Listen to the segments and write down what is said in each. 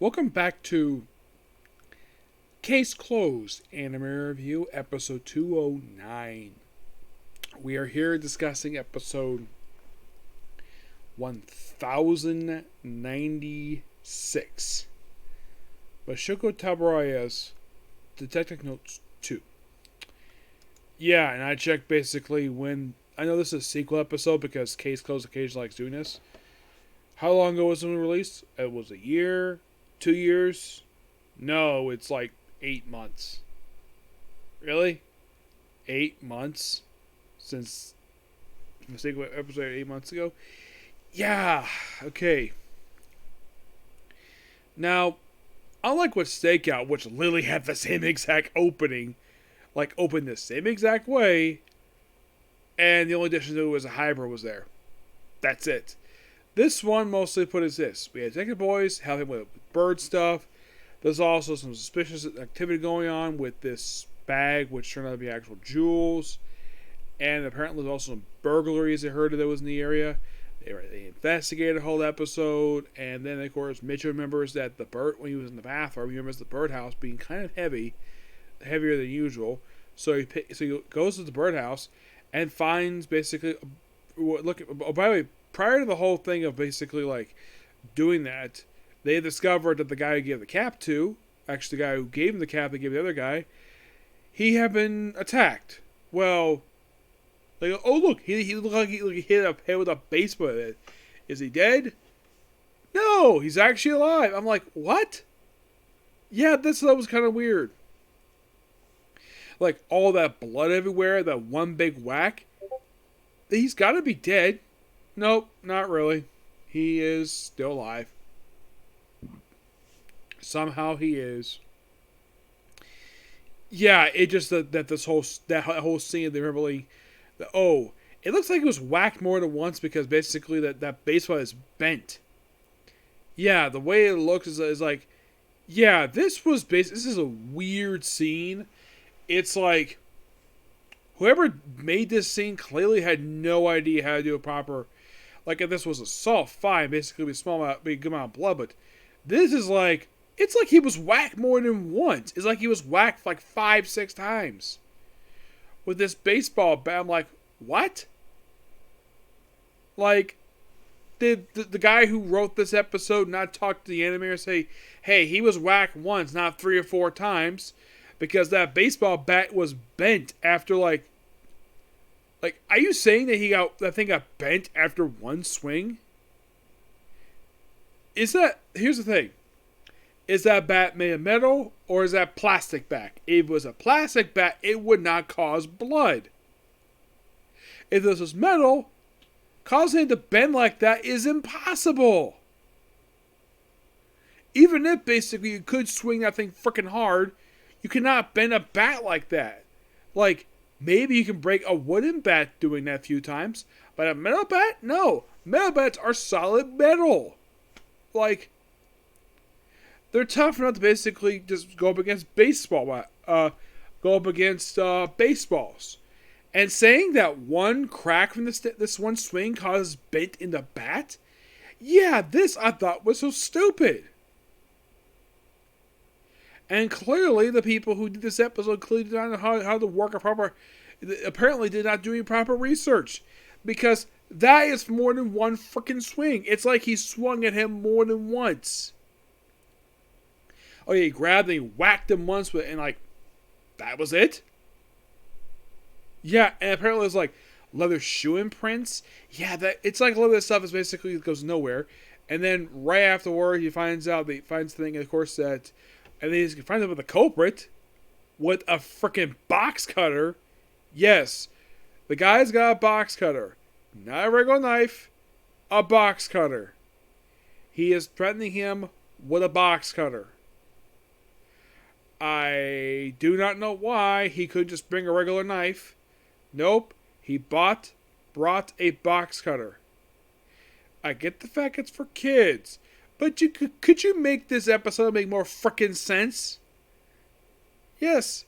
Welcome back to Case Closed Anime Review, episode 209. We are here discussing episode 1096. Mitsuhiko Taburaya's Detective Notes 2. Yeah, and I checked basically when... I know this is a sequel episode because Case Closed occasionally likes doing this. How long ago was it released? It was a year? 2 years? No, it's like 8 months. Really? 8 months? Since the sequel episode 8 months ago? Yeah, okay. Now, unlike with Stakeout, which literally had the same exact opening, like opened the same exact way, and the only addition to it was a hybrid was there. That's it. This one mostly put as this. We had Detective Boys helping with bird stuff. There's also some suspicious activity going on with this bag, which turned out to be actual jewels. And apparently there's also some burglaries they heard that was in the area. They investigated the whole episode. And then, of course, Mitch remembers that the bird, when he was in the bathroom, he remembers the birdhouse being kind of heavy, heavier than usual. So he goes to the birdhouse and finds basically... by the way, prior to the whole thing of basically like doing that, they discovered that the guy who gave the cap to, actually the guy who gave him the cap that gave the other guy, he had been attacked. Well, like, oh look, he looked like he hit a head with a baseball bat. Is he dead? No, he's actually alive. I'm like, what? Yeah, that was kind of weird. Like all that blood everywhere, that one big whack. He's got to be dead. Nope, not really. He is still alive. Somehow he is. Yeah, it just that this whole scene they remember like, it looks like it was whacked more than once because basically that baseball is bent. Yeah, the way it looks is like, yeah, this is a weird scene. It's like whoever made this scene clearly had no idea how to do a proper. Like if this was assault, fine, basically be a good amount of blood, but this is like, it's like he was whacked more than once. It's like he was whacked like 5-6 times. With this baseball bat, I'm like, what? Like, did the guy who wrote this episode not talk to the animator and say, hey, he was whacked once, not 3 or 4 times, because that baseball bat was bent after like, are you saying that that thing got bent after one swing? Here's the thing. Is that bat made of metal or is that plastic bat? If it was a plastic bat, it would not cause blood. If this was metal, causing it to bend like that is impossible. Even if basically you could swing that thing freaking hard, you cannot bend a bat like that. Like, maybe you can break a wooden bat doing that a few times, but a metal bat? No. Metal bats are solid metal. Like, they're tough enough to basically just go up against baseballs. And saying that one crack from this one swing causes bent in the bat? Yeah, this I thought was so stupid. And clearly, the people who did this episode clearly did not know how to work apparently did not do any proper research. Because that is more than one freaking swing. It's like he swung at him more than once. Oh yeah, he grabbed and he whacked him once, and like, that was it? Yeah, and apparently it's like leather shoe imprints. Yeah, it's like a lot of this stuff is basically goes nowhere. And then right afterward, he finds the thing, and of course that... And then he finds out with the culprit with a freaking box cutter. Yes, the guy's got a box cutter. Not a regular knife, a box cutter. He is threatening him with a box cutter. I do not know why he could just bring a regular knife. Nope, he brought a box cutter. I get the fact it's for kids. But could you make this episode make more frickin' sense? Yes.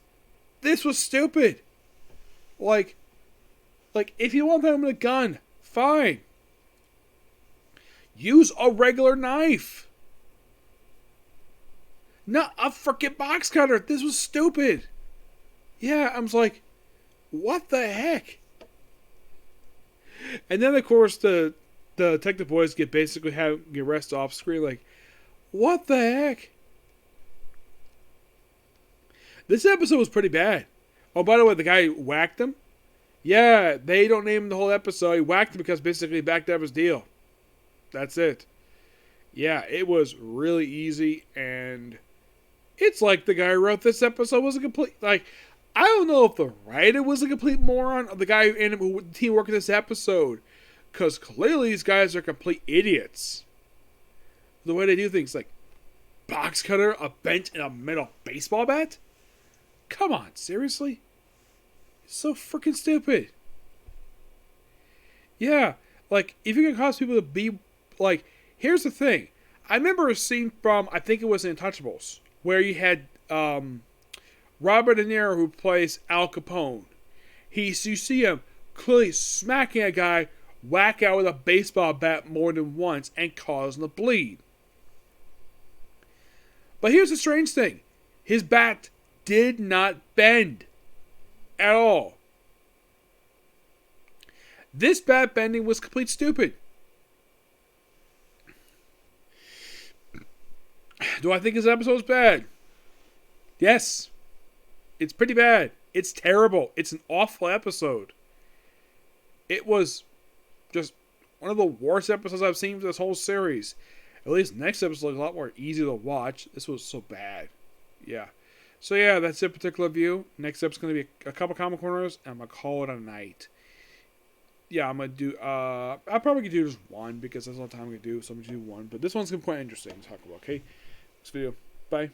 This was stupid. Like, if you want them with a gun, fine. Use a regular knife. Not a freaking box cutter. This was stupid. Yeah, I was like, what the heck? And then of course the detective boys get arrested off screen. Like, what the heck? This episode was pretty bad. Oh, by the way, the guy who whacked him. Yeah, they don't name him the whole episode. He whacked him because basically he backed up his deal. That's it. Yeah, it was really easy, and it's like the guy who wrote this episode was a complete, like, I don't know if the writer was a complete moron or the guy who team working this episode, because clearly these guys are complete idiots. The way they do things, like box cutter, a bench, and a metal baseball bat. Come on, seriously? It's so freaking stupid. Yeah, like, if you can cause people to be, like, here's the thing. I remember a scene from, I think it was Untouchables, where you had Robert De Niro, who plays Al Capone. You see him clearly smacking a guy, whack out with a baseball bat more than once, and causing a bleed. But here's the strange thing. His bat did not bend at all. This bat bending was complete stupid. Do I think this episode is bad? Yes. It's pretty bad. It's terrible. It's an awful episode. It was just one of the worst episodes I've seen for this whole series. At least next episode is a lot more easy to watch. This was so bad. Yeah. So yeah, that's it particular view. Next episode's going to be a couple comic corners, and I'm going to call it a night. Yeah, I'm going to do, I'll probably do just one, because that's all the time I'm going to do, so I'm going to do one. But this one's going to be quite interesting to talk about, okay? Next video. Bye.